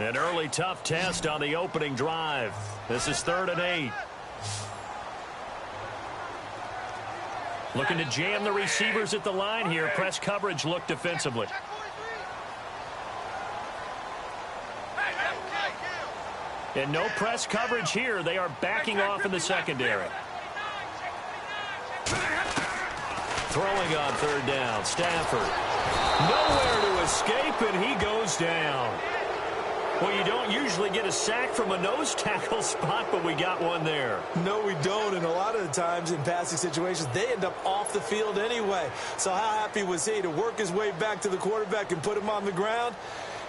An early tough test on the opening drive. This is 3rd and 8. Looking to jam the receivers at the line here. Press coverage look defensively. And no press coverage here. They are backing off in the secondary. Throwing on 3rd down. Stafford. Nowhere to escape, and he goes down. Well, you don't usually get a sack from a nose tackle spot, but we got one there. No, we don't, and a lot of the times in passing situations, they end up off the field anyway. So how happy was he to work his way back to the quarterback and put him on the ground?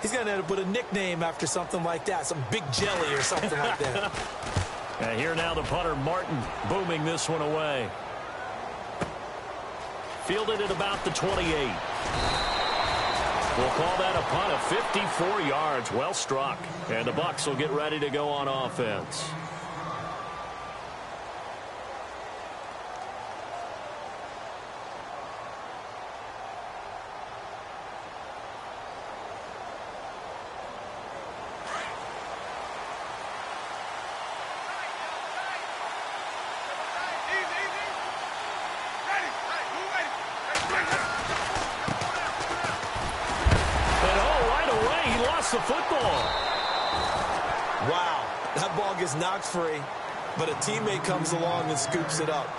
He's going to end up with a nickname after something like that, some Big Jelly or something like that. And here now the punter, Martin, booming this one away. Fielded at about the 28. We'll call that a punt of 54 yards. Well struck. And the Bucs will get ready to go on offense. The football. Wow, that ball gets knocked free, but a teammate comes along and scoops it up.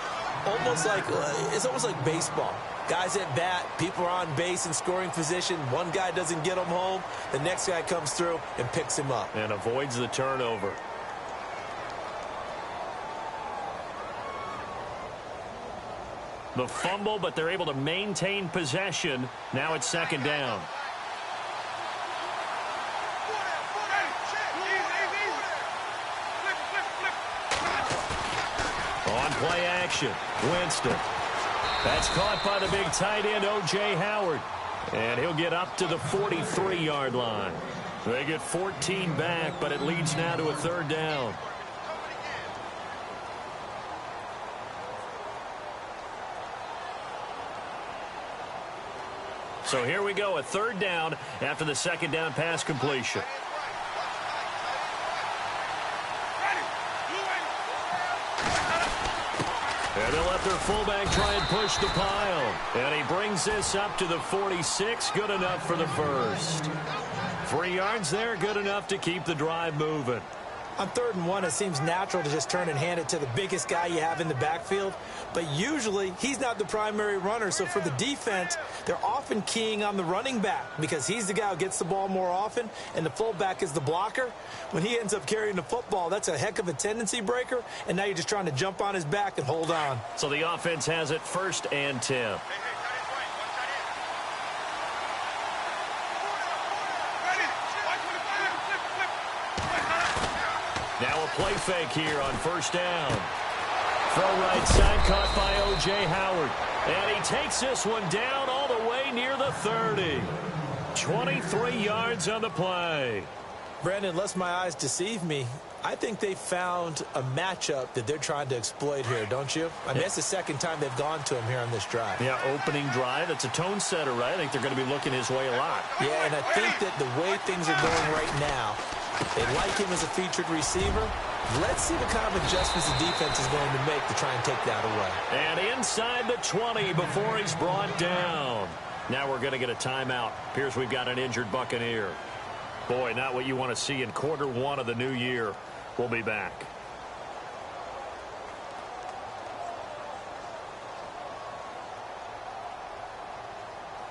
It's almost like baseball. Guys at bat, people are on base in scoring position. One guy doesn't get him home. The next guy comes through and picks him up. And avoids the turnover. The fumble, but they're able to maintain possession. Now it's 2nd down. Play action. Winston. That's caught by the big tight end, O.J. Howard. And he'll get up to the 43-yard line. They get 14 back, but it leads now to a 3rd down. So here we go, a 3rd down after the 2nd down pass completion. And they'll let their fullback try and push the pile. And he brings this up to the 46. Good enough for the first. 3 yards there, good enough to keep the drive moving. On 3rd and 1, it seems natural to just turn and hand it to the biggest guy you have in the backfield. But usually, he's not the primary runner. So for the defense, they're often keying on the running back because he's the guy who gets the ball more often, and the fullback is the blocker. When he ends up carrying the football, that's a heck of a tendency breaker, and now you're just trying to jump on his back and hold on. So the offense has it 1st and 10. Now a play fake here on 1st down. Throw right side, caught by O.J. Howard. And he takes this one down all the way near the 30. 23 yards on the play. Brandon, unless my eyes deceive me, I think they found a matchup that they're trying to exploit here, don't you? I mean, that's the 2nd time they've gone to him here on this drive. Yeah, opening drive. It's a tone setter, right? I think they're going to be looking his way a lot. Yeah, and I think that the way things are going right now, they like him as a featured receiver. Let's see what kind of adjustments the defense is going to make to try and take that away. And inside the 20 before he's brought down. Now we're going to get a timeout. Appears we've got an injured Buccaneer. Boy, not what you want to see in quarter 1 of the new year. We'll be back.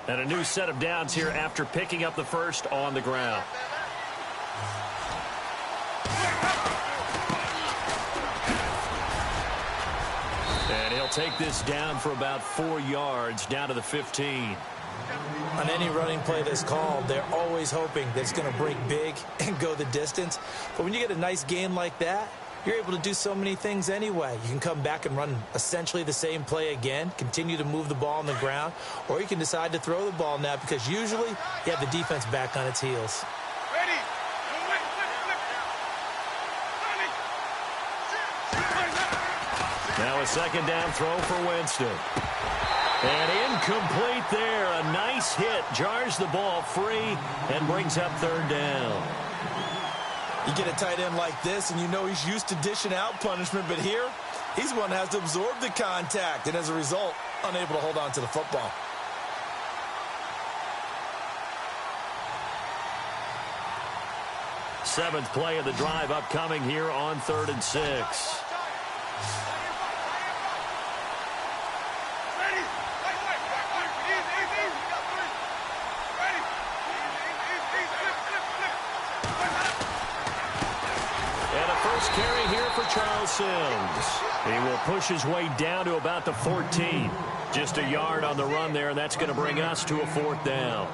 And a new set of downs here after picking up the first on the ground. And he'll take this down for about 4 yards, down to the 15. On any running play that's called, they're always hoping that it's going to break big and go the distance. But when you get a nice gain like that, you're able to do so many things anyway. You can come back and run essentially the same play again, continue to move the ball on the ground, or you can decide to throw the ball now because usually you have the defense back on its heels. Now a 2nd down throw for Winston. And incomplete there. A nice hit. Jars the ball free and brings up 3rd down. You get a tight end like this, and you know he's used to dishing out punishment, but here, he's one that has to absorb the contact, and as a result, unable to hold on to the football. Seventh play of the drive upcoming here on 3rd and 6. Carry here for Charles Sims. He will push his way down to about the 14. Just a yard on the run there, and that's going to bring us to a 4th down.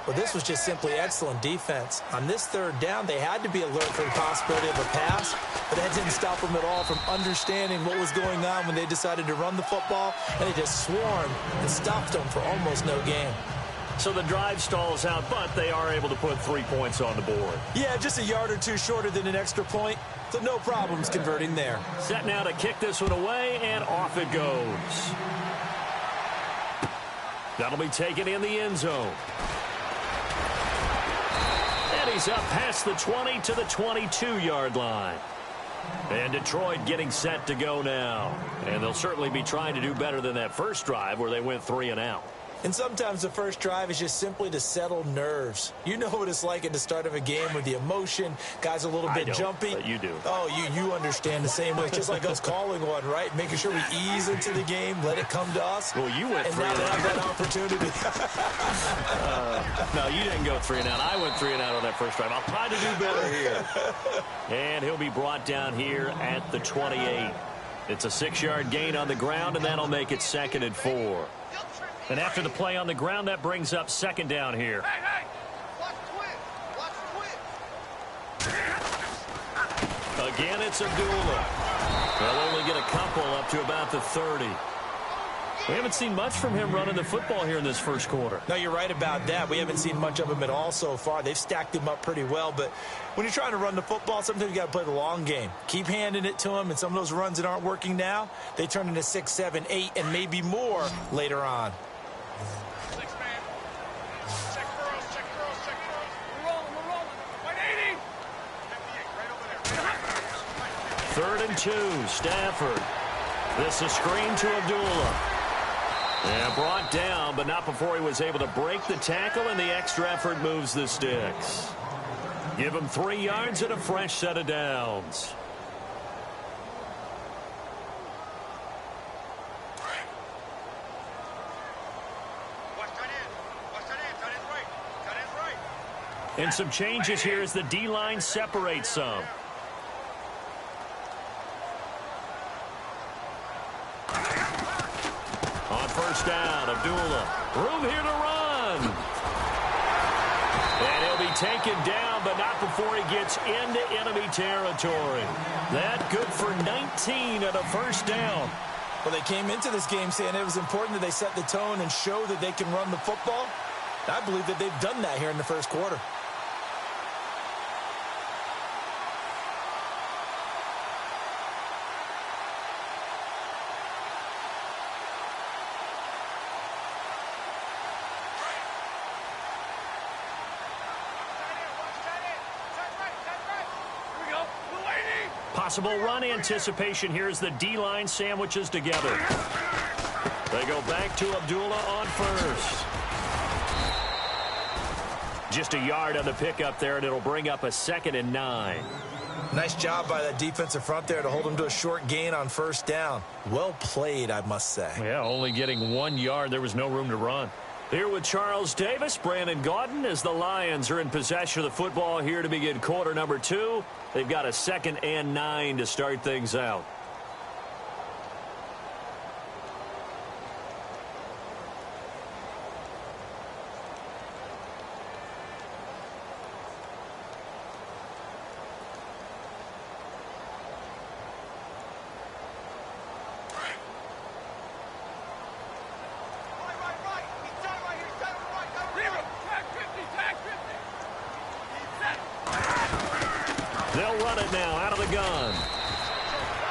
Well, this was just simply excellent defense. On this 3rd down, they had to be alert for the possibility of a pass, but that didn't stop them at all from understanding what was going on when they decided to run the football, and they just swarmed and stopped them for almost no gain. So the drive stalls out, but they are able to put 3 points on the board. Yeah, just a yard or two shorter than an extra point, so no problems converting there. Set now to kick this one away, and off it goes. That'll be taken in the end zone. And he's up past the 20 to the 22-yard line. And Detroit getting set to go now. And they'll certainly be trying to do better than that first drive where they went 3 and out. And sometimes the first drive is just simply to settle nerves. You know what it's like at the start of a game with the emotion. Guys a little bit jumpy. But you do. Oh, you understand the same way. Just like us calling one, right? Making sure we ease into the game, let it come to us. Well, you went 3 and out. And now they have that opportunity. No, you didn't go 3 and out. I went 3 and out on that first drive. I'll try to do better here. And he'll be brought down here at the 28. It's a 6-yard gain on the ground, and that'll make it 2nd and 4. And after the play on the ground, that brings up 2nd down here. Hey, watch twin. Again, it's Abdullah. They'll only get a couple up to about the 30. We haven't seen much from him running the football here in this first quarter. No, you're right about that. We haven't seen much of him at all so far. They've stacked him up pretty well, but when you're trying to run the football, sometimes you got to play the long game. Keep handing it to him, and some of those runs that aren't working now, they turn into 6, 7, 8, and maybe more later on. Third and 2, Stafford. This is screen to Abdullah. And brought down, but not before he was able to break the tackle, and the extra effort moves the sticks. Give him 3 yards and a fresh set of downs. And some changes here as the D-line separates some. On first down, Abdullah. Room here to run. And he'll be taken down, but not before he gets into enemy territory. That good for 19 at a first down. Well, they came into this game saying it was important that they set the tone and show that they can run the football. I believe that they've done that here in the first quarter. Possible run anticipation here as the D-line sandwiches together. They go back to Abdullah on first. Just a yard on the pickup there, and it'll bring up a 2nd and 9. Nice job by that defensive front there to hold them to a short gain on first down. Well played, I must say. Yeah, only getting 1 yard. There was no room to run. Here with Charles Davis, Brandon Gaudin, as the Lions are in possession of the football here to begin quarter number 2. They've got a 2nd and 9 to start things out. They'll run it now out of the gun.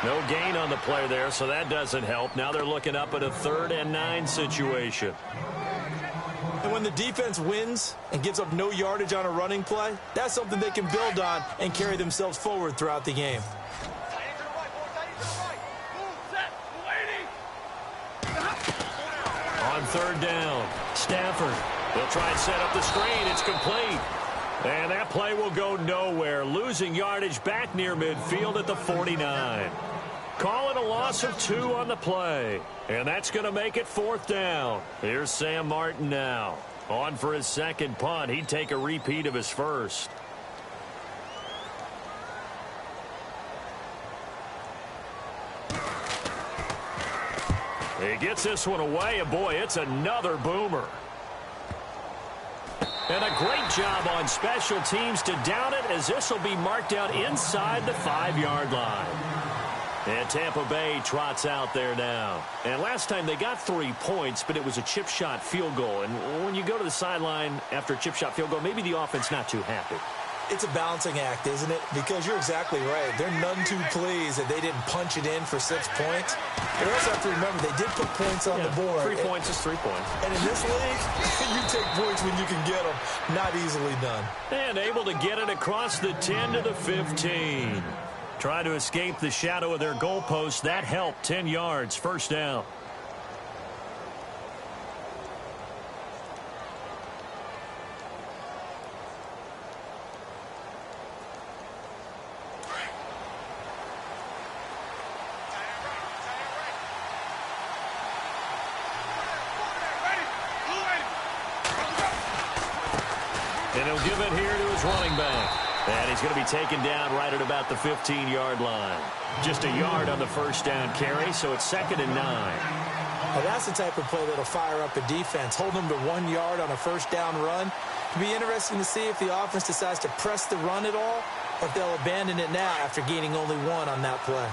No gain on the play there, so that doesn't help. Now they're looking up at a 3rd and 9 situation. And when the defense wins and gives up no yardage on a running play, that's something they can build on and carry themselves forward throughout the game. On third down, Stafford. He'll try and set up the screen. It's complete. And that play will go nowhere, losing yardage back near midfield at the 49. Call it a loss of 2 on the play. And that's going to make it fourth down. Here's Sam Martin now. On for his second punt. He'd take a repeat of his first. He gets this one away, and boy, it's another boomer. And a great job on special teams to down it, as this will be marked out inside the 5-yard line. And Tampa Bay trots out there now. And last time they got 3 points, but it was a chip shot field goal. And when you go to the sideline after a chip shot field goal, maybe the offense not too happy. It's a balancing act, isn't it? Because you're exactly right. They're none too pleased that they didn't punch it in for 6 points. But you also have to remember, they did put points on the board. 3 points is 3 points. And in this league, you take points when you can get them. Not easily done. And able to get it across the 10 to the 15. Trying to escape the shadow of their goalpost. That helped. 10 yards. First down. And he'll give it here to his running back. And he's going to be taken down right at about the 15-yard line. Just a yard on the first down carry, so it's 2nd and 9. Now that's the type of play that'll fire up a defense. Hold them to 1 yard on a first down run. It'll be interesting to see if the offense decides to press the run at all, or if they'll abandon it now after gaining only 1 on that play.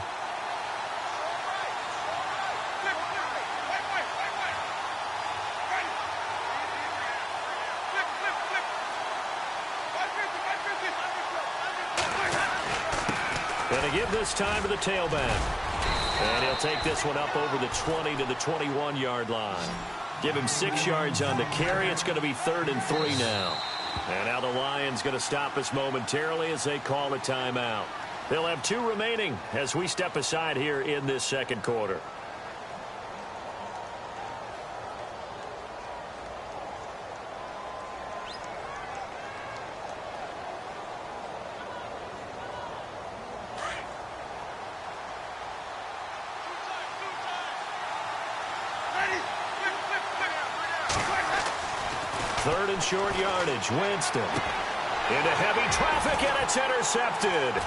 Going to give this time to the tailback. And he'll take this one up over the 20 to the 21-yard line. Give him 6 yards on the carry. It's going to be 3rd and 3 now. And now the Lions going to stop us momentarily as they call a timeout. They'll have 2 remaining as we step aside here in this second quarter. Third and short yardage. Winston into heavy traffic, and it's intercepted.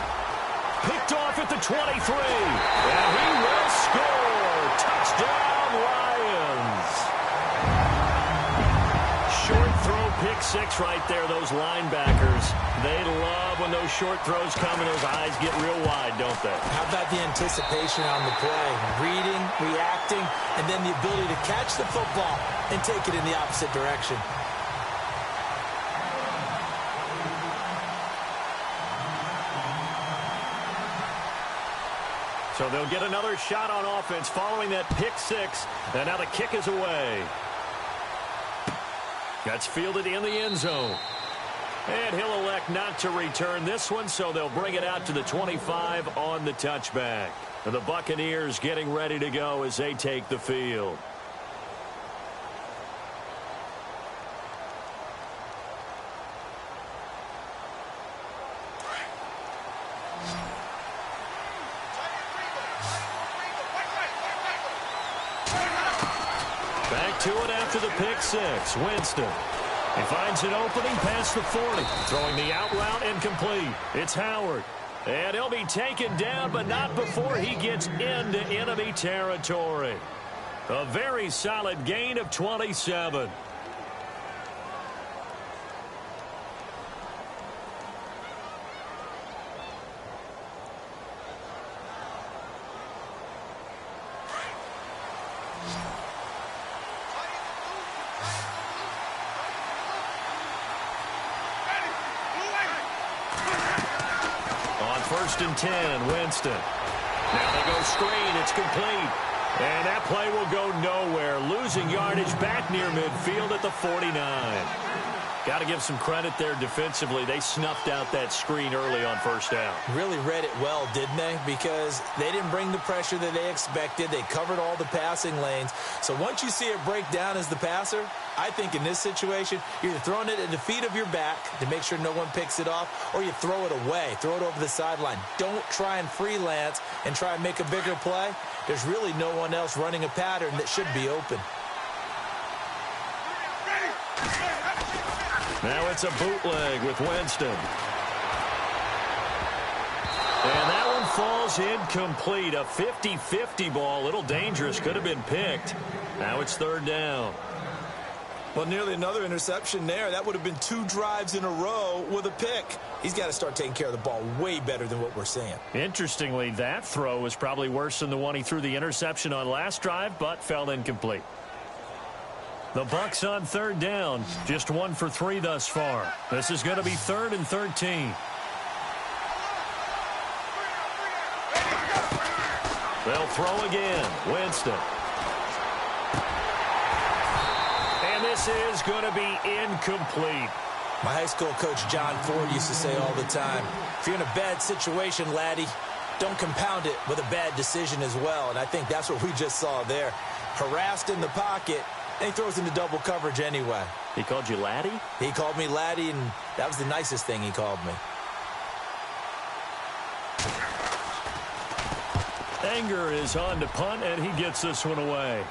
Picked off at the 23. And he will score. Touchdown, Lions. Short throw, pick 6 right there. Those linebackers, they love when those short throws come and those eyes get real wide, don't they? How about the anticipation on the play? Reading, reacting, and then the ability to catch the football and take it in the opposite direction. So they'll get another shot on offense following that pick 6. And now the kick is away. That's fielded in the end zone. And he'll elect not to return this one, so they'll bring it out to the 25 on the touchback. And the Buccaneers getting ready to go as they take the field. To it after the pick 6. Winston. He finds an opening past the 40. Throwing the out route incomplete. It's Howard. And he'll be taken down, but not before he gets into enemy territory. A very solid gain of 27. On 1st and 10, Winston. Now they go screen. It's complete. And that play will go nowhere. Losing yardage back near midfield at the 49. Got to give some credit there defensively. They snuffed out that screen early on first down. Really read it well, didn't they? Because they didn't bring the pressure that they expected. They covered all the passing lanes. So once you see it break down as the passer, I think in this situation, you're either throwing it at the feet of your back to make sure no one picks it off, or you throw it away, throw it over the sideline. Don't try and freelance and try and make a bigger play. There's really no one else running a pattern that should be open. Now it's a bootleg with Winston. And that one falls incomplete. A 50-50 ball. A little dangerous. Could have been picked. Now it's third down. Well, nearly another interception there. That would have been 2 drives in a row with a pick. He's got to start taking care of the ball way better than what we're seeing. Interestingly, that throw was probably worse than the one he threw the interception on last drive, but fell incomplete. The Bucs on third down. Just 1 for 3 thus far. This is going to be 3rd and 13. They'll throw again. Winston. And this is going to be incomplete. My high school coach John Ford used to say all the time, if you're in a bad situation, laddie, don't compound it with a bad decision as well. And I think that's what we just saw there. Harassed in the pocket, and he throws into double coverage anyway. He called you laddie? He called me laddie, and that was the nicest thing he called me. Anger is on to punt, and he gets this one away.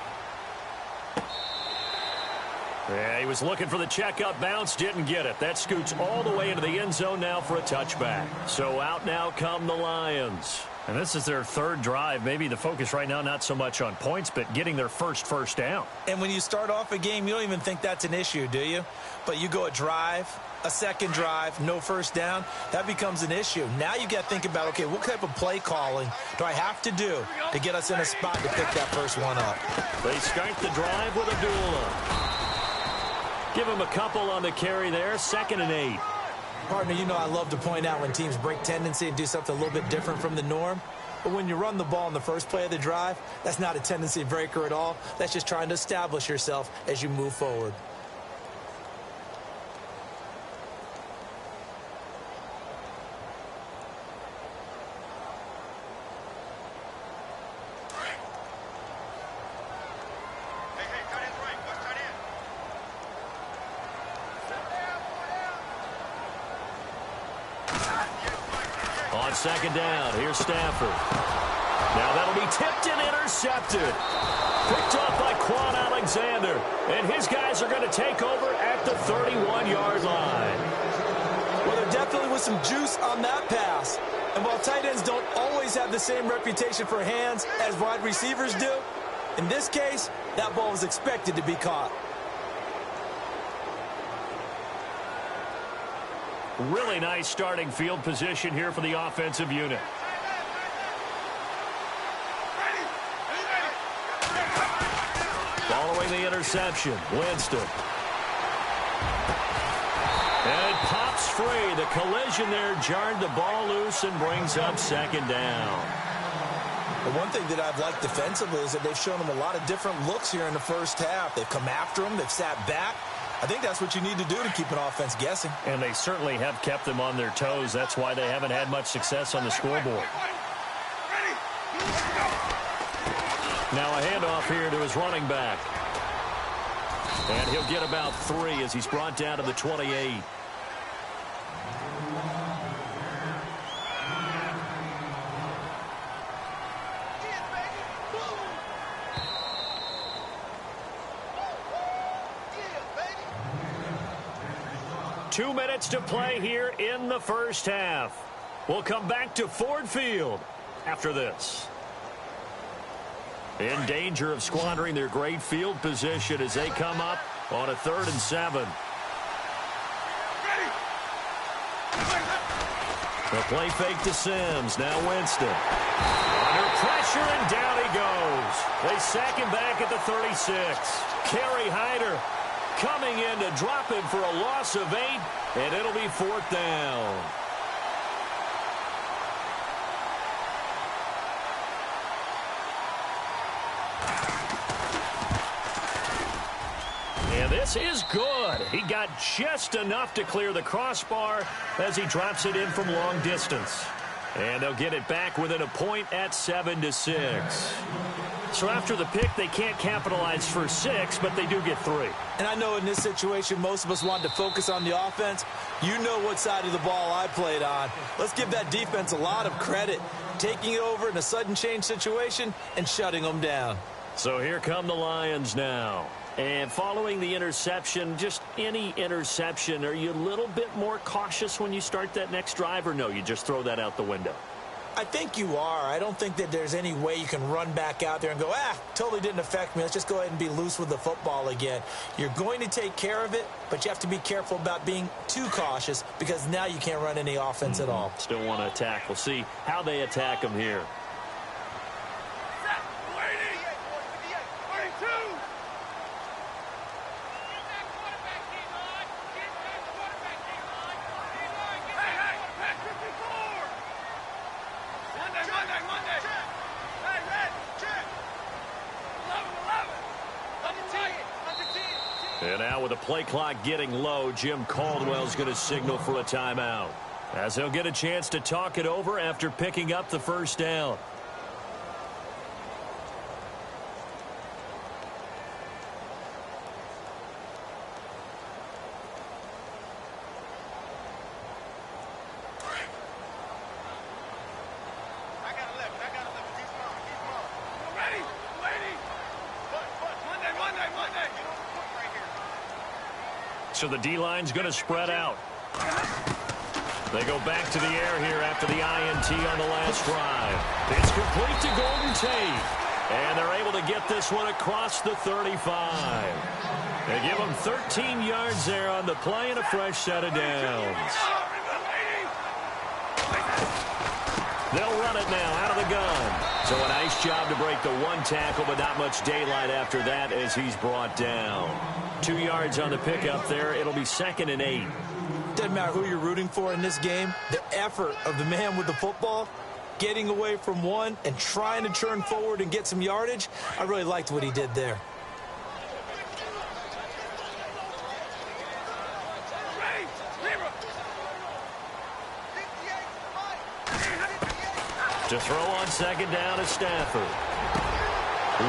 Yeah, he was looking for the checkup bounce, didn't get it. That scoots all the way into the end zone now for a touchback. So out now come the Lions. And this is their 3rd drive. Maybe the focus right now not so much on points, but getting their first down. And when you start off a game, you don't even think that's an issue, do you? But you go a drive, a second drive, no first down, that becomes an issue. Now you got to think about, okay, what type of play calling do I have to do to get us in a spot to pick that first one up? They start the drive with Abdullah. Give him a couple on the carry there, 2nd and 8. Partner, you know I love to point out when teams break tendency and do something a little bit different from the norm. But when you run the ball in the first play of the drive, that's not a tendency breaker at all. That's just trying to establish yourself as you move forward. On 2nd down, here's Stafford. Now that'll be tipped and intercepted. Picked up by Quan Alexander. And his guys are going to take over at the 31-yard line. Well, there definitely was some juice on that pass. And while tight ends don't always have the same reputation for hands as wide receivers do, in this case, that ball was expected to be caught. Really nice starting field position here for the offensive unit. Following the interception, Winston. And it pops free. The collision there jarred the ball loose and brings up 2nd down. The one thing that I've liked defensively is that they've shown them a lot of different looks here in the first half. They've come after them. They've sat back. I think that's what you need to do to keep an offense guessing. And they certainly have kept them on their toes. That's why they haven't had much success on the scoreboard. Now a handoff here to his running back. And he'll get about 3 as he's brought down to the 28. Two minutes to play here in the first half. We'll come back to Ford Field after this. In danger of squandering their great field position as they come up on a 3rd and 7. The play fake to Sims. Now Winston. Under pressure, and down he goes. They sack him back at the 36. Kerry Hyder coming in to drop him for a loss of 8, and it'll be 4th down. pass is good. He got just enough to clear the crossbar as he drops it in from long distance. And they'll get it back within a point at 7-6. So after the pick, they can't capitalize for 6, but they do get 3. And I know in this situation, most of us want to focus on the offense. You know what side of the ball I played on. Let's give that defense a lot of credit, taking it over in a sudden change situation and shutting them down. So here come the Lions now. And following the interception, just any interception, are you a little bit more cautious when you start that next drive, or no, you just throw that out the window? I think you are. I don't think that there's any way you can run back out there and go, totally didn't affect me. Let's just go ahead and be loose with the football again. You're going to take care of it, but you have to be careful about being too cautious because now you can't run any offense at all. Still want to attack. We'll see how they attack them here. And now with the play clock getting low, Jim Caldwell's going to signal for a timeout, as he'll get a chance to talk it over after picking up the first down. So the D-line's going to spread out. They go back to the air here after the INT on the last drive. It's complete to Golden Tate. And they're able to get this one across the 35. They give them 13 yards there on the play and a fresh set of downs. They'll run it now out of the gun. So a nice job to break the one tackle, but not much daylight after that as he's brought down. 2 yards on the pickup there. It'll be 2nd and 8. Doesn't matter who you're rooting for in this game. The effort of the man with the football, getting away from one and trying to turn forward and get some yardage, I really liked what he did there. To throw on 2nd down is Stafford.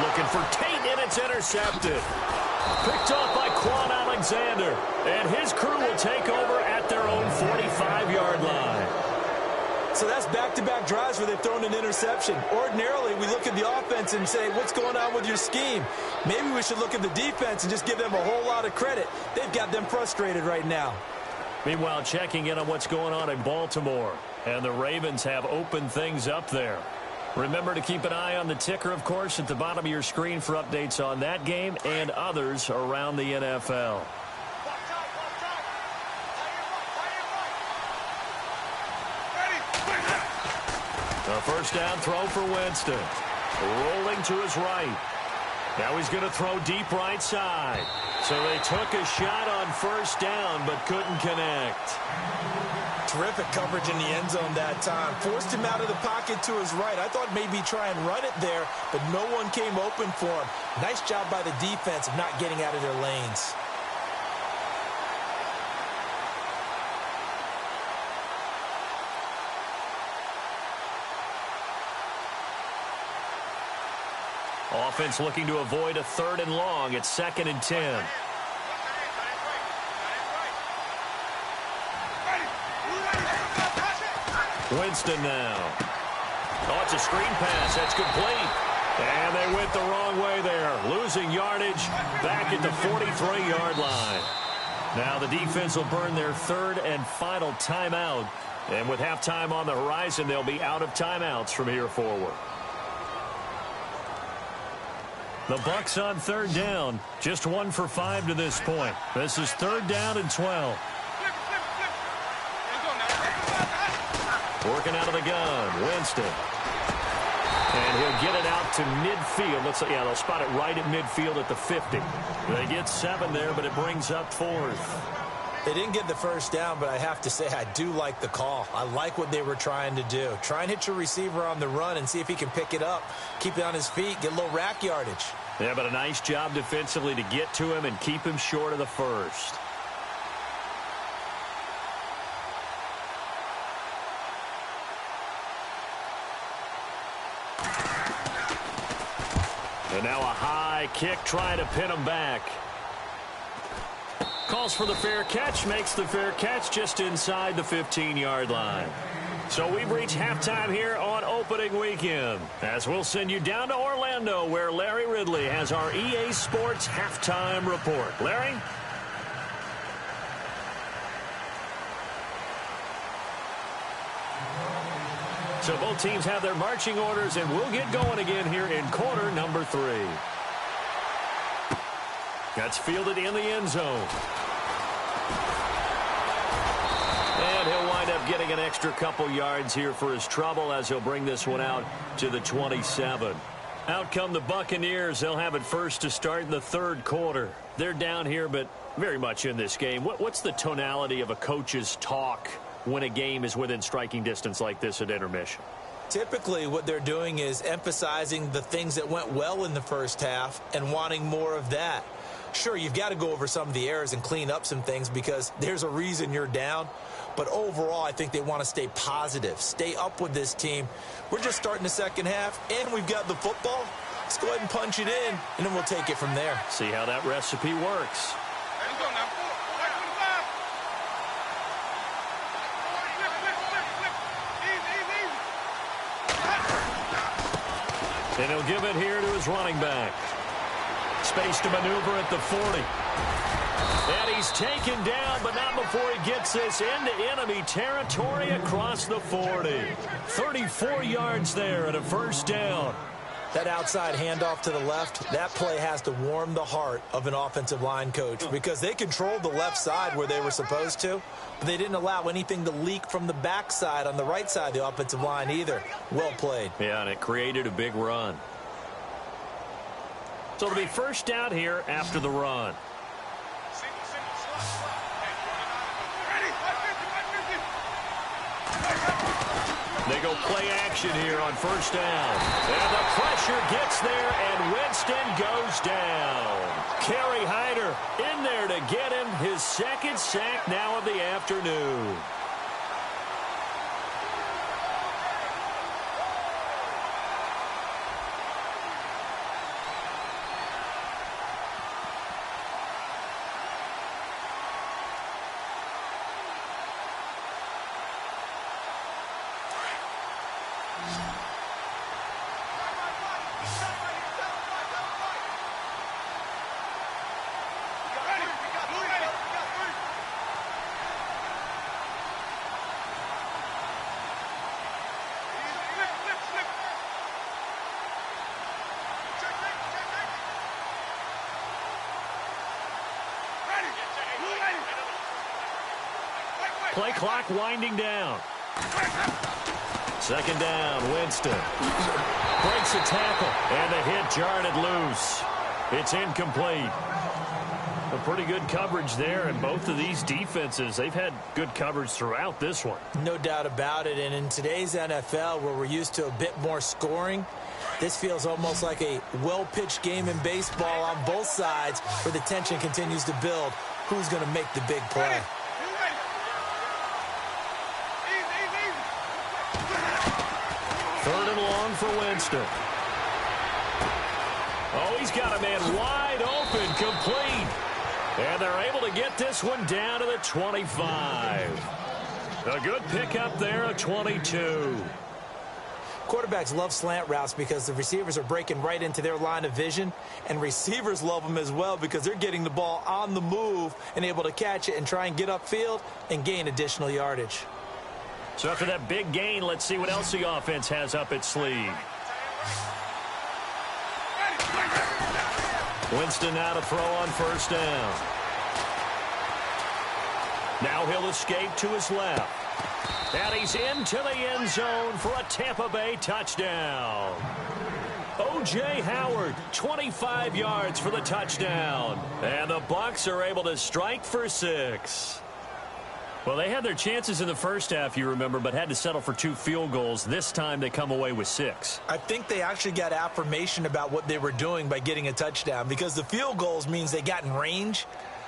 Looking for Tate, and it's intercepted. Picked off by Quan Alexander. And his crew will take over at their own 45-yard line. So that's back-to-back drives where they've thrown an interception. Ordinarily, we look at the offense and say, what's going on with your scheme? Maybe we should look at the defense and just give them a whole lot of credit. They've got them frustrated right now. Meanwhile, checking in on what's going on in Baltimore. And the Ravens have opened things up there. Remember to keep an eye on the ticker, of course, at the bottom of your screen for updates on that game and others around the NFL. A first down throw for Winston. Rolling to his right. Now he's going to throw deep right side. So they took a shot on first down but couldn't connect. Terrific coverage in the end zone that time. Forced him out of the pocket to his right. I thought maybe try and run it there, but no one came open for him. Nice job by the defense of not getting out of their lanes. Offense looking to avoid a 3rd and long. It's 2nd and 10. Winston now. Oh, it's a screen pass. That's complete. And they went the wrong way there. Losing yardage back at the 43-yard line. Now the defense will burn their 3rd and final timeout. And with halftime on the horizon, they'll be out of timeouts from here forward. The Bucs on 3rd down. Just 1 for 5 to this point. This is 3rd down and 12. Working out of the gun, Winston. And he'll get it out to midfield. They'll spot it right at midfield at the 50. They get 7 there, but it brings up 4th. They didn't get the first down, but I have to say I do like the call. I like what they were trying to do. Try and hit your receiver on the run and see if he can pick it up. Keep it on his feet, get a little rack yardage. Yeah, but a nice job defensively to get to him and keep him short of the first. And now a high kick trying to pin him back. Calls for the fair catch, makes the fair catch just inside the 15-yard line. So we've reached halftime here on opening weekend, as we'll send you down to Orlando, where Larry Ridley has our EA Sports halftime report. Larry? So both teams have their marching orders, and we'll get going again here in quarter number 3. That's fielded in the end zone. And he'll wind up getting an extra couple yards here for his trouble as he'll bring this one out to the 27. Out come the Buccaneers. They'll have it first to start in the third quarter. They're down here, but very much in this game. What's the tonality of a coach's talk when a game is within striking distance like this at intermission? Typically, what they're doing is emphasizing the things that went well in the first half and wanting more of that. Sure, you've got to go over some of the errors and clean up some things because there's a reason you're down. But overall, I think they want to stay positive, stay up with this team. We're just starting the second half, and we've got the football. Let's go ahead and punch it in, and then we'll take it from there. See how that recipe works. And he'll give it here to his running back. Space to maneuver at the 40. And he's taken down, but not before he gets this into enemy territory across the 40. 34 yards there and a first down. That outside handoff to the left, that play has to warm the heart of an offensive line coach because they controlled the left side where they were supposed to, but they didn't allow anything to leak from the backside on the right side of the offensive line either. Well played. Yeah, and it created a big run. So it'll be first down here after the run. They go play action here on first down. And the pressure gets there, and Winston goes down. Kerry Hyder in there to get him his second sack now of the afternoon. Play clock winding down. Second down, Winston. Breaks a tackle, and the hit jarred it loose. It's incomplete. A pretty good coverage there, and both of these defenses, they've had good coverage throughout this one. No doubt about it, and in today's NFL, where we're used to a bit more scoring, this feels almost like a well-pitched game in baseball on both sides where the tension continues to build. Who's going to make the big play? Third and long for Winston. Oh, he's got a man wide open, complete. And they're able to get this one down to the 25. A good pickup there, a 22. Quarterbacks love slant routes because the receivers are breaking right into their line of vision, and receivers love them as well because they're getting the ball on the move and able to catch it and try and get upfield and gain additional yardage. So after that big gain, let's see what else the offense has up its sleeve. Winston now to throw on first down. Now he'll escape to his left. And he's into the end zone for a Tampa Bay touchdown. O.J. Howard, 25 yards for the touchdown. And the Bucs are able to strike for 6. Well, they had their chances in the first half, you remember, but had to settle for 2 field goals. This time they come away with 6. I think they actually got affirmation about what they were doing by getting a touchdown, because the field goals means they got in range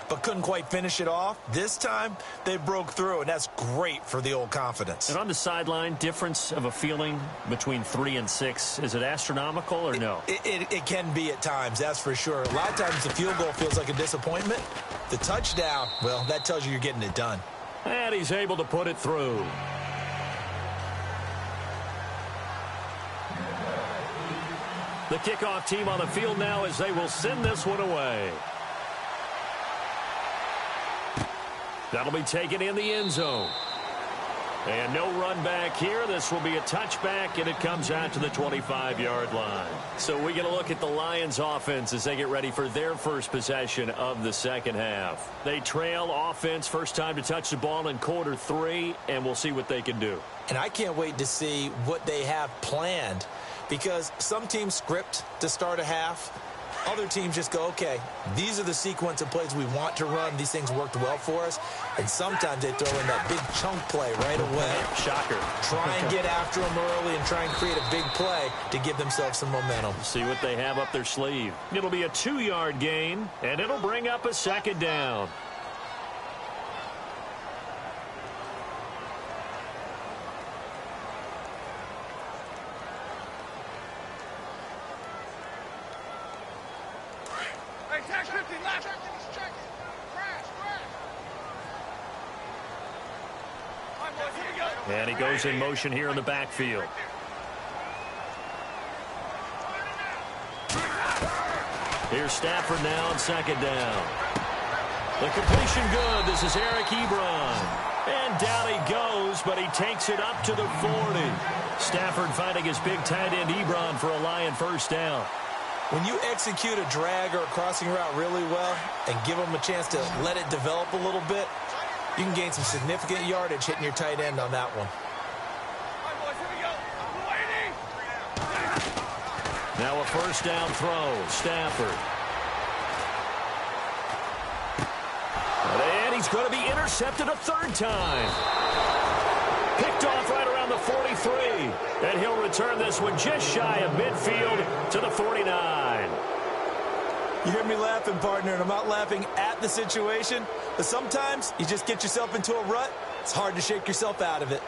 but couldn't quite finish it off. This time they broke through, and that's great for the old confidence. And on the sideline, difference of a feeling between 3 and 6, is it astronomical or no? It can be at times, that's for sure. A lot of times the field goal feels like a disappointment. The touchdown, well, that tells you you're getting it done. And he's able to put it through. The kickoff team on the field now as they will send this one away. That'll be taken in the end zone. And no run back here. This will be a touchback, and it comes out to the 25-yard line. So we're going to look at the Lions offense as they get ready for their first possession of the second half. They trail offense, first time to touch the ball in quarter 3, and we'll see what they can do. And I can't wait to see what they have planned, because some teams script to start a half. Other teams just go, okay, these are the sequence of plays we want to run. These things worked well for us. And sometimes they throw in that big chunk play right away. Shocker. Try and get after them early and try and create a big play to give themselves some momentum. See what they have up their sleeve. It'll be a 2-yard gain, and it'll bring up a second down. And he goes in motion here in the backfield. Here's Stafford now on second down. The completion good. This is Eric Ebron. And down he goes, but he takes it up to the 40. Stafford finding his big tight end Ebron for a Lion first down. When you execute a drag or a crossing route really well and give them a chance to let it develop a little bit, you can gain some significant yardage hitting your tight end on that one. Now a first down throw. Stafford. And he's going to be intercepted a third time. Picked off right around the 43. And he'll return this one just shy of midfield to the 49. You hear me laughing, partner, and I'm not laughing at the situation, but sometimes you just get yourself into a rut. It's hard to shake yourself out of it.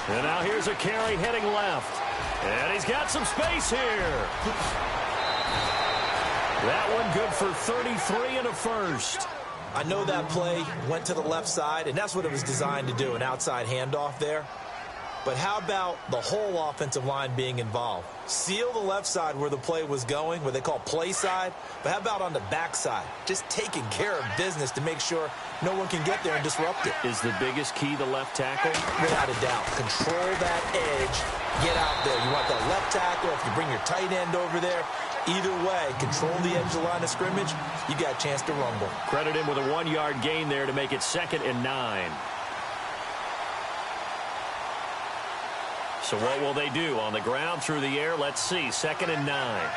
And now here's a carry heading left. And he's got some space here. That one good for 33 and a first. I know that play went to the left side, and that's what it was designed to do, an outside handoff there. But how about the whole offensive line being involved? Seal the left side where the play was going, what they call play side. But how about on the back side? Just taking care of business to make sure no one can get there and disrupt it. Is the biggest key the left tackle? Without a doubt. Control that edge. Get out there. You want that left tackle. If you bring your tight end over there, either way, control the edge of the line of scrimmage, you got a chance to rumble. Credit him with a 1-yard gain there to make it 2nd and 9. So what will they do? On the ground, through the air, let's see. 2nd and 9.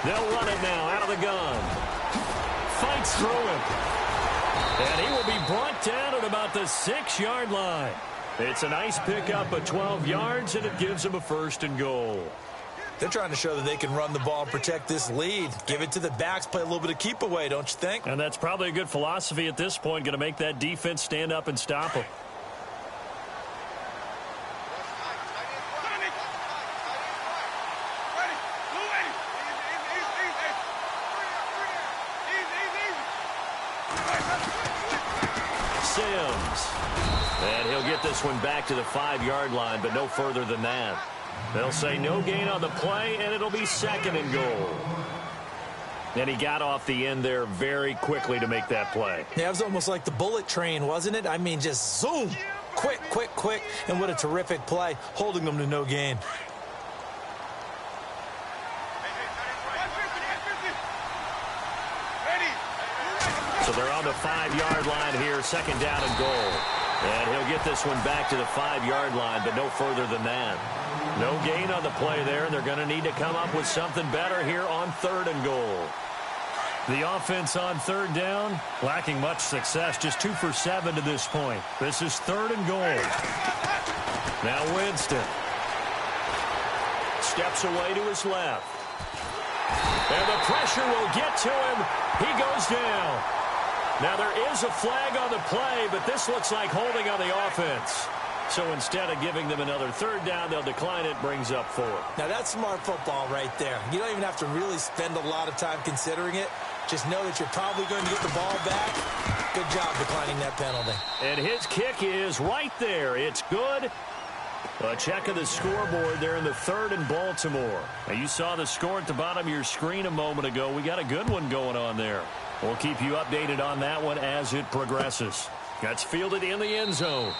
They'll run it now out of the gun. Fights through him. And he will be brought down at about the 6-yard line. It's a nice pickup of 12 yards, and it gives him a 1st and goal. They're trying to show that they can run the ball and protect this lead. Give it to the backs, play a little bit of keep away, don't you think? And that's probably a good philosophy at this point, going to make that defense stand up and stop them. Sims. And he'll get this one back to the 5-yard line, but no further than that. They'll say no gain on the play, and it'll be 2nd and goal. And he got off the end there very quickly to make that play. Yeah, it was almost like the bullet train, wasn't it? I mean, just zoom. Quick, quick, quick. And what a terrific play, holding them to no gain. So So they're on the 5-yard line here, second down and goal. And he'll get this one back to the 5-yard line, but no further than that. No gain on the play there, and they're going to need to come up with something better here on third and goal. The offense on third down, lacking much success, just 2 for 7 to this point. This is third and goal. Now Winston steps away to his left. And the pressure will get to him. He goes down. Now there is a flag on the play, but this looks like holding on the offense. So instead of giving them another third down, they'll decline it, brings up 4. Now that's smart football right there. You don't even have to really spend a lot of time considering it. Just know that you're probably going to get the ball back. Good job declining that penalty. And his kick is right there. It's good. A check of the scoreboard there in the 3rd and Baltimore. Now you saw the score at the bottom of your screen a moment ago. We got a good one going on there. We'll keep you updated on that one as it progresses. That's fielded in the end zone.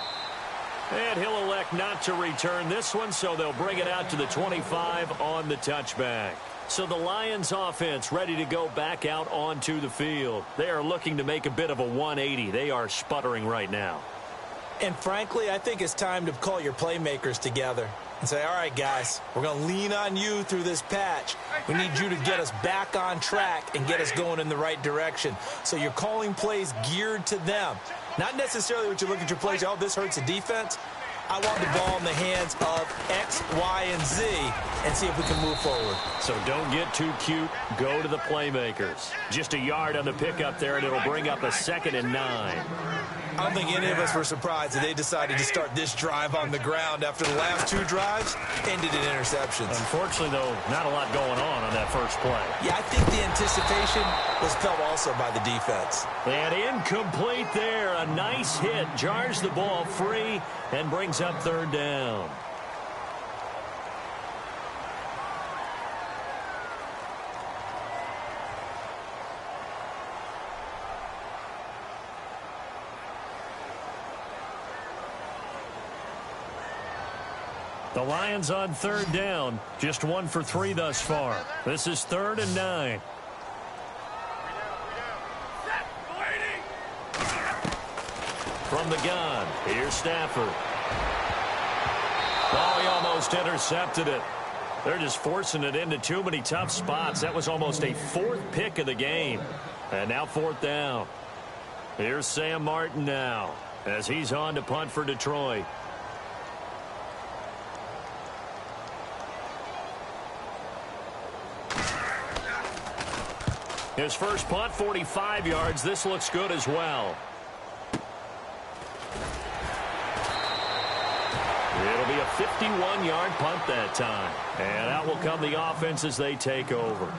And he'll elect not to return this one, so they'll bring it out to the 25 on the touchback. So the Lions offense ready to go back out onto the field. They are looking to make a bit of a 180. They are sputtering right now. And frankly, I think it's time to call your playmakers together and say, all right, guys, we're going to lean on you through this patch. We need you to get us back on track and get us going in the right direction. So you're calling plays geared to them. Not necessarily what you look at your plays, oh, this hurts the defense. I want the ball in the hands of X, Y, and Z and see if we can move forward. So don't get too cute. Go to the playmakers. Just a yard on the pickup there, and it'll bring up a 2nd and 9. I don't think any of us were surprised that they decided to start this drive on the ground after the last 2 drives ended in interceptions. Unfortunately, though, not a lot going on that first play. Yeah, I think the anticipation was felt also by the defense. And incomplete there. A nice hit. Jars the ball free and brings up 3rd down. The Lions on 3rd down, just 1 for 3 thus far. This is 3rd and 9. From the gun, here's Stafford. Oh, he almost intercepted it. They're just forcing it into too many tough spots. That was almost a 4th pick of the game. And now 4th down. Here's Sam Martin now as he's on to punt for Detroit. His first punt, 45 yards. This looks good as well. It'll be a 51-yard punt that time. And out will come the offense as they take over.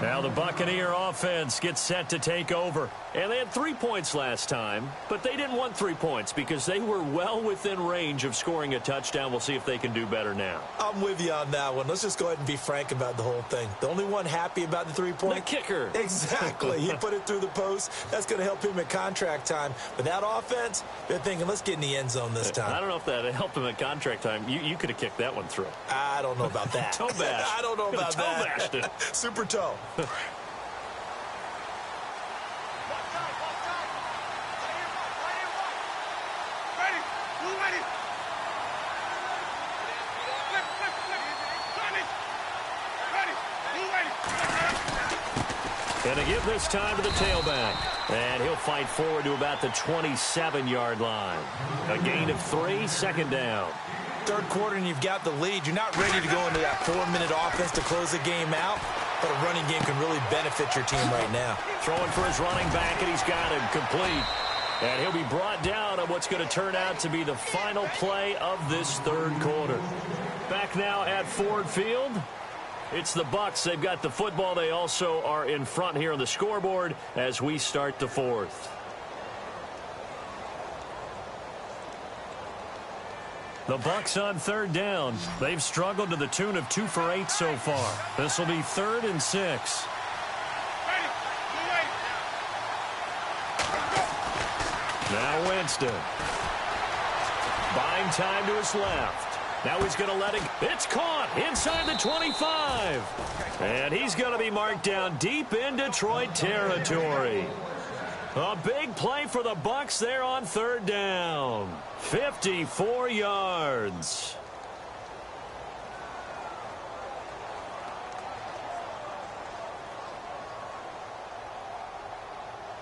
Now the Buccaneer offense gets set to take over. And they had 3 points last time, but they didn't want 3 points because they were well within range of scoring a touchdown. We'll see if they can do better now. I'm with you on that one. Let's just go ahead and be frank about the whole thing. The only one happy about the 3-point? The kicker. Exactly. He put it through the post. That's going to help him at contract time. But that offense, they're thinking, let's get in the end zone this time. I don't know if that helped him at contract time. You could have kicked that one through. I don't know about that. Toe bash. I don't know about toe that. Bashed it. Super toe. And to give this time to the tailback. And he'll fight forward to about the 27-yard line. A gain of 3, 2nd down. 3rd quarter and you've got the lead. You're not ready to go into that 4-minute offense to close the game out, but a running game can really benefit your team right now. Throwing for his running back, and he's got him complete. And he'll be brought down on what's going to turn out to be the final play of this 3rd quarter. Back now at Ford Field. It's the Bucs. They've got the football. They also are in front here on the scoreboard as we start the 4th. The Bucs on 3rd down. They've struggled to the tune of 2 for 8 so far. This will be 3rd and 6. Now Winston. Buying time to his left. Now he's going to let it. It's caught inside the 25. And he's going to be marked down deep in Detroit territory. A big play for the Bucs there on third down. 54 yards.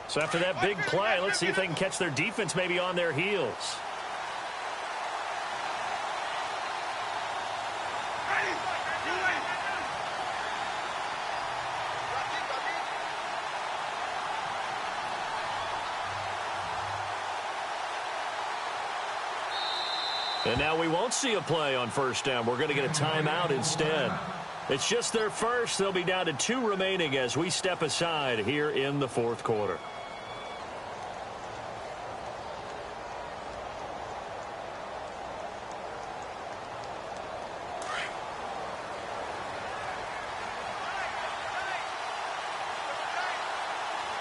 So after that big play, let's see if they can catch their defense maybe on their heels. And now we won't see a play on first down. We're going to get a timeout instead. It's just their first. They'll be down to 2 remaining as we step aside here in the fourth quarter.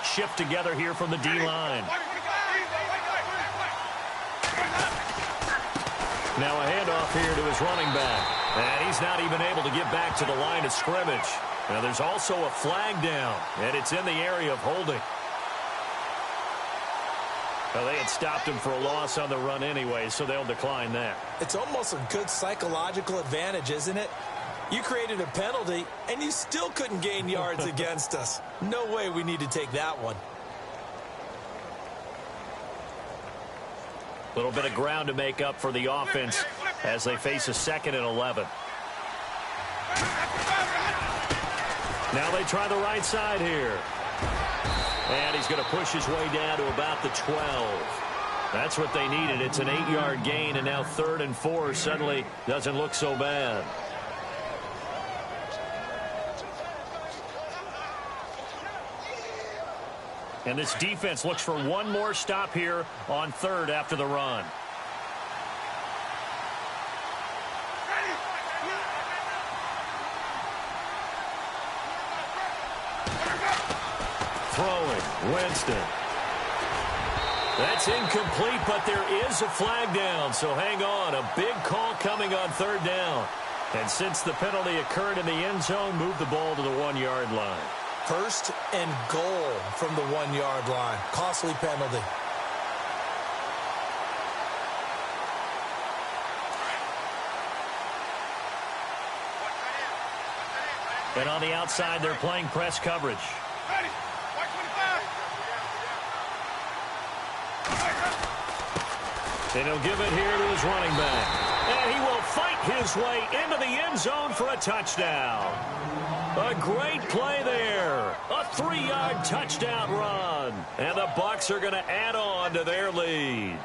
Shift together here from the D-line. Now a handoff here to his running back. And he's not even able to get back to the line of scrimmage. Now there's also a flag down, and it's in the area of holding. Well, they had stopped him for a loss on the run anyway, so they'll decline that. It's almost a good psychological advantage, isn't it? You created a penalty, and you still couldn't gain yards against us. No way we need to take that one. A little bit of ground to make up for the offense as they face a 2nd and 11. Now they try the right side here. And he's going to push his way down to about the 12. That's what they needed. It's an 8-yard gain, and now 3rd and 4 suddenly doesn't look so bad. And this defense looks for one more stop here on 3rd after the run. Throwing, Winston. That's incomplete, but there is a flag down, so hang on. A big call coming on 3rd down. And since the penalty occurred in the end zone, move the ball to the 1-yard line. 1st and goal from the 1-yard line. Costly penalty. And on the outside, they're playing press coverage. And he'll give it here to his running back. And he will fight his way into the end zone for a touchdown. A great play there. A 3-yard touchdown run. And the Bucs are going to add on to their lead.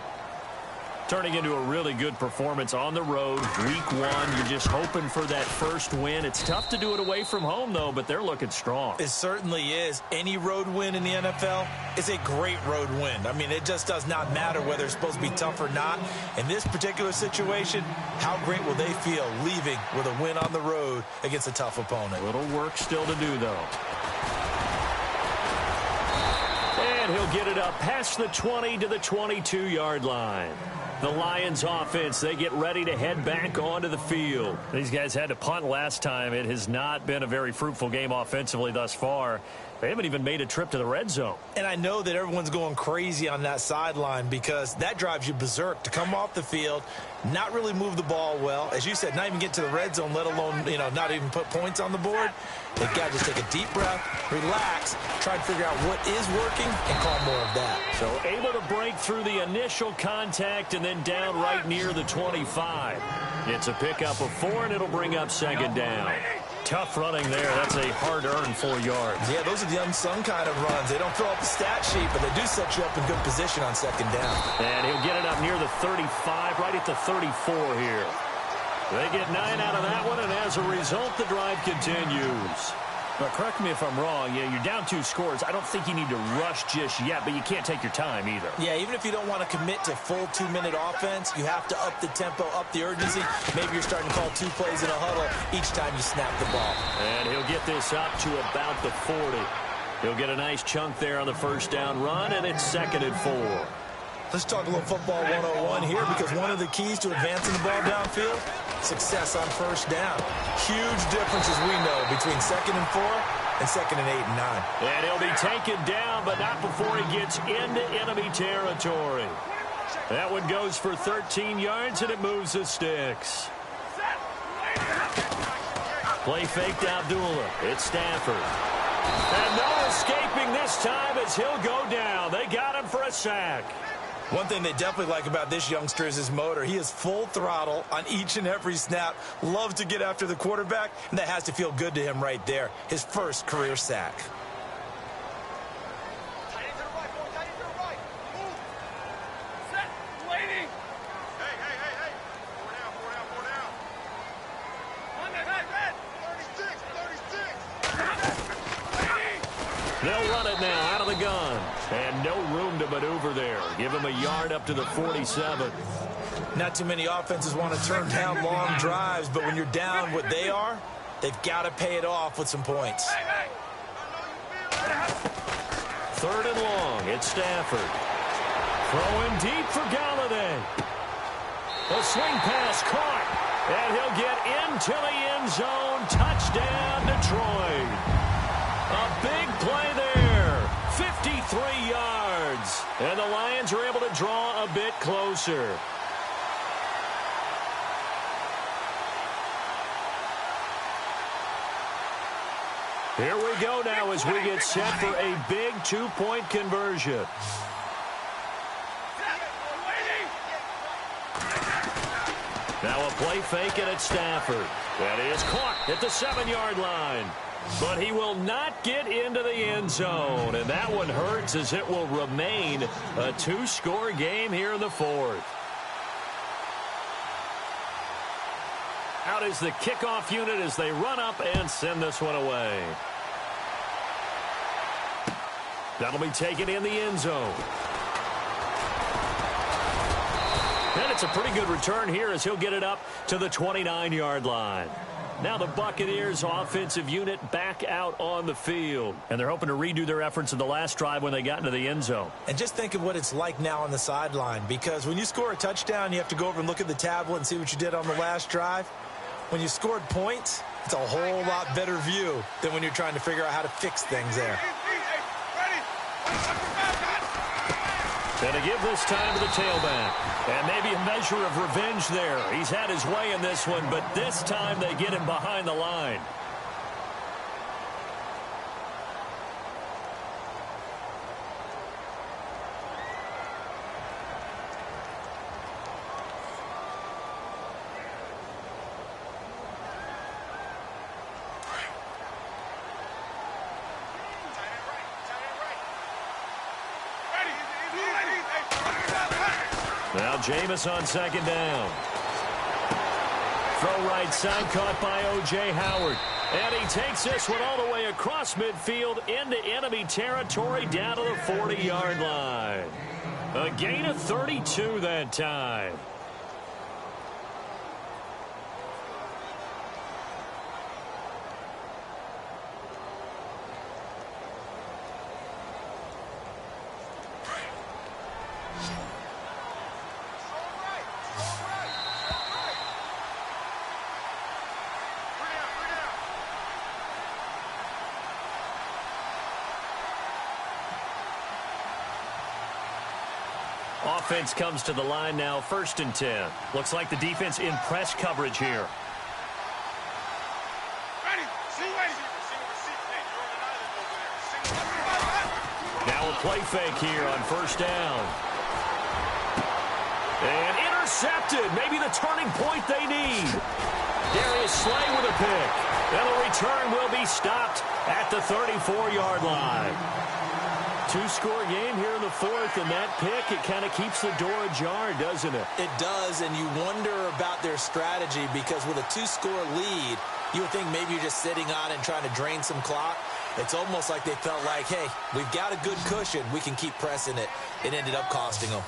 Turning into a really good performance on the road. Week 1, you're just hoping for that first win. It's tough to do it away from home, though, but they're looking strong. It certainly is. Any road win in the NFL is a great road win. I mean, it just does not matter whether it's supposed to be tough or not. In this particular situation, how great will they feel leaving with a win on the road against a tough opponent? A little work still to do, though. And he'll get it up past the 20 to the 22-yard line. The Lions offense, they get ready to head back onto the field. These guys had to punt last time. It has not been a very fruitful game offensively thus far. They haven't even made a trip to the red zone. And I know that everyone's going crazy on that sideline because that drives you berserk to come off the field, not really move the ball well. As you said, not even get to the red zone, let alone, not even put points on the board. They've got to just take a deep breath, relax, try to figure out what is working, and call more of that. So able to break through the initial contact and then down right near the 25. It's a pickup of 4, and it'll bring up 2nd down. Tough running there. That's a hard-earned 4 yards. Yeah, those are the unsung kind of runs. They don't fill out the stat sheet, but they do set you up in good position on 2nd down. And he'll get it up near the 35, right at the 34 here. They get 9 out of that one, and as a result, the drive continues. Now, correct me if I'm wrong. Yeah, you're down 2 scores. I don't think you need to rush just yet, but you can't take your time either. Yeah, even if you don't want to commit to full 2-minute offense, you have to up the tempo, up the urgency. Maybe you're starting to call 2 plays in a huddle each time you snap the ball. And he'll get this up to about the 40. He'll get a nice chunk there on the first down run, and it's 2nd and 4. Let's talk a little football 101 here, because one of the keys to advancing the ball downfield, success on first down. Huge difference, as we know, between 2nd and 4 and 2nd and 8 and 9. And he'll be taken down, but not before he gets into enemy territory. That one goes for 13 yards, and it moves the sticks. Play fake to Abdullah. It's Stafford. And no escaping this time as he'll go down. They got him for a sack. One thing they definitely like about this youngster is his motor. He is full throttle on each and every snap. Loves to get after the quarterback, and that has to feel good to him right there. His first career sack. They'll run it now out of the gun. And no room to maneuver there. Give him a yard up to the 47. Not too many offenses want to turn down long drives, but when you're down what they are, they've got to pay it off with some points. 3rd and long. It's Stafford. Throwing deep for Galladay. A swing pass caught. And he'll get into the end zone. Touchdown, Detroit. A big play there. 53 yards. And the Lions are able to draw a bit closer. Here we go now as we get set for a big 2-point conversion. Now a play fake, and it's Stafford. That is caught at the 7-yard line. But he will not get into the end zone. And that one hurts as it will remain a 2-score game here in the 4th. Out is the kickoff unit as they run up and send this one away. That'll be taken in the end zone. And it's a pretty good return here as he'll get it up to the 29-yard line. Now the Buccaneers offensive unit back out on the field. And they're hoping to redo their efforts in the last drive when they got into the end zone. And just think of what it's like now on the sideline, because when you score a touchdown, you have to go over and look at the tablet and see what you did on the last drive. When you scored points, it's a whole lot better view than when you're trying to figure out how to fix things there. And to give this time to the tailback. And maybe a measure of revenge there. He's had his way in this one, but this time they get him behind the line. Now Jameis on 2nd down. Throw right side caught by O.J. Howard. And he takes this one all the way across midfield into enemy territory down to the 40-yard line. A gain of 32 that time. Offense comes to the line now, 1st and 10. Looks like the defense in press coverage here. Now a play fake here on 1st down. And intercepted. Maybe the turning point they need. Darius Slay with a pick. And the return will be stopped at the 34-yard line. 2-score game here in the 4th, and that pick, it kind of keeps the door ajar, doesn't it? It does, and you wonder about their strategy, because with a 2-score lead, you would think maybe you're just sitting on it and trying to drain some clock. It's almost like they felt like, hey, we've got a good cushion. We can keep pressing it. It ended up costing them.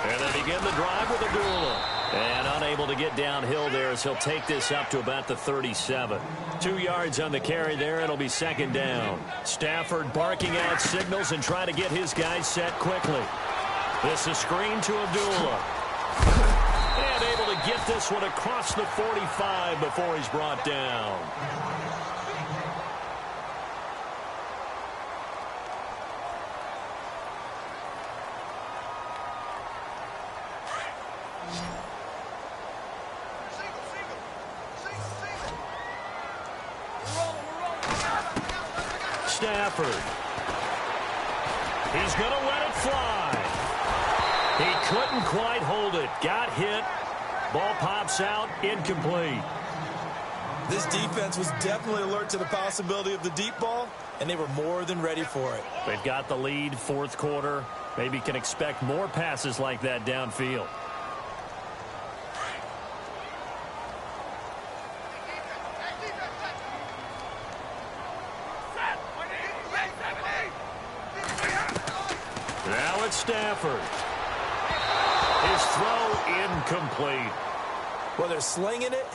And they begin the drive with Abdullah. And unable to get downhill there as he'll take this up to about the 37. 2 yards on the carry there. It'll be 2nd down. Stafford barking out signals and trying to get his guys set quickly. This is screen to Abdullah. And able to get this one across the 45 before he's brought down. Stafford. He's going to let it fly. He couldn't quite hold it. Got hit. Ball pops out. Incomplete. This defense was definitely alert to the possibility of the deep ball, and they were more than ready for it. They've got the lead, fourth quarter. Maybe can expect more passes like that downfield. Now it's Stafford. His throw incomplete. Well, they're slinging it,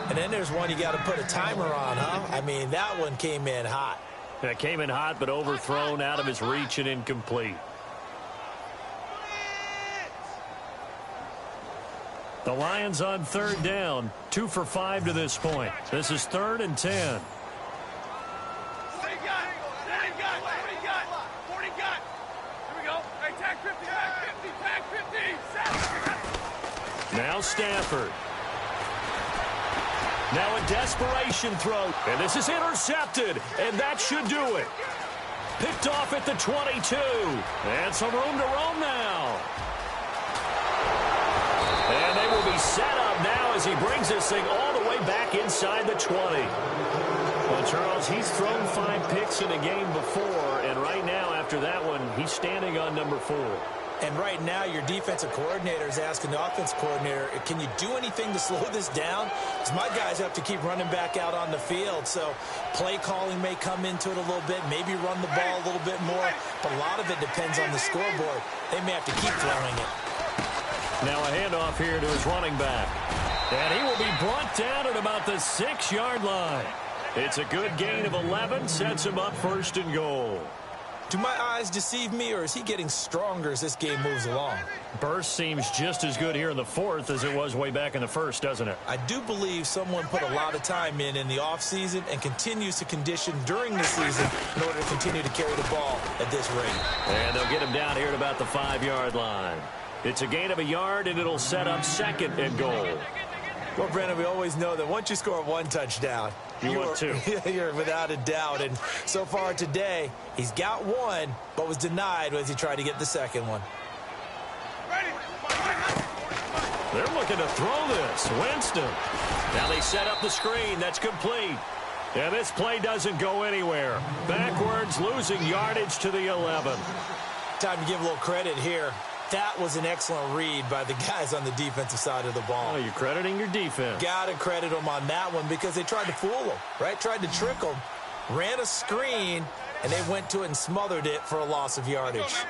and then there's one you got to put a timer on, huh? I mean, that one came in hot. That came in hot, but overthrown, out of his reach, and incomplete. The Lions on third down, 2 for 5 to this point. This is 3rd and 10. Now Stafford. Now a desperation throw. And this is intercepted. And that should do it. Picked off at the 22. And some room to roam now. And they will be set up now as he brings this thing all the way back inside the 20. Well, Charles, he's thrown 5 picks in a game before. And right now, after that one, he's standing on number 4. And right now, your defensive coordinator is asking the offense coordinator, can you do anything to slow this down? Because my guys have to keep running back out on the field. So play calling may come into it a little bit, maybe run the ball a little bit more. But a lot of it depends on the scoreboard. They may have to keep throwing it. Now a handoff here to his running back. And he will be brought down at about the 6-yard line. It's a good gain of 11, sets him up 1st and goal. Do my eyes deceive me, or is he getting stronger as this game moves along? Burst seems just as good here in the 4th as it was way back in the 1st, doesn't it? I do believe someone put a lot of time in the offseason and continues to condition during the season in order to continue to carry the ball at this rate. And they'll get him down here at about the 5-yard line. It's a gain of a yard, and it'll set up 2nd and goal. Well, Brandon, we always know that once you score 1 touchdown, you're without a doubt. And so far today, he's got 1, but was denied as he tried to get the 2nd one. They're looking to throw this. Winston. Now they set up the screen. That's complete. And this play doesn't go anywhere. Backwards, losing yardage to the 11. Time to give a little credit here. That was an excellent read by the guys on the defensive side of the ball. Oh, you're crediting your defense. Got to credit them on that one because they tried to fool them, right? Tried to trick them. Ran a screen, and they went to it and smothered it for a loss of yardage.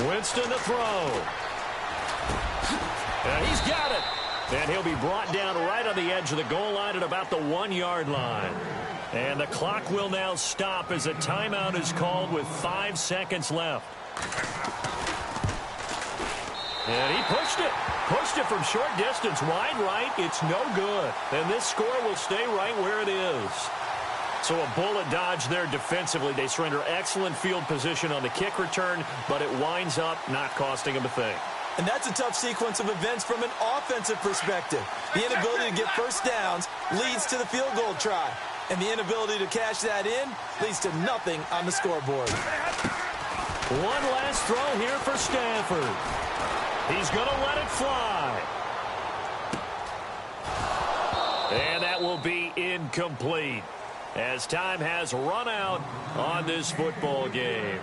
Winston to throw. And he's got it. And he'll be brought down right on the edge of the goal line at about the 1-yard line. And the clock will now stop as a timeout is called with 5 seconds left. And he pushed it. Pushed it from short distance. Wide right. It's no good. And this score will stay right where it is. So a bullet dodge there defensively. They surrender excellent field position on the kick return, but it winds up not costing them a thing. And that's a tough sequence of events from an offensive perspective. The inability to get first downs leads to the field goal try. And the inability to cash that in leads to nothing on the scoreboard. One last throw here for Stafford. He's going to let it fly. And that will be incomplete as time has run out on this football game.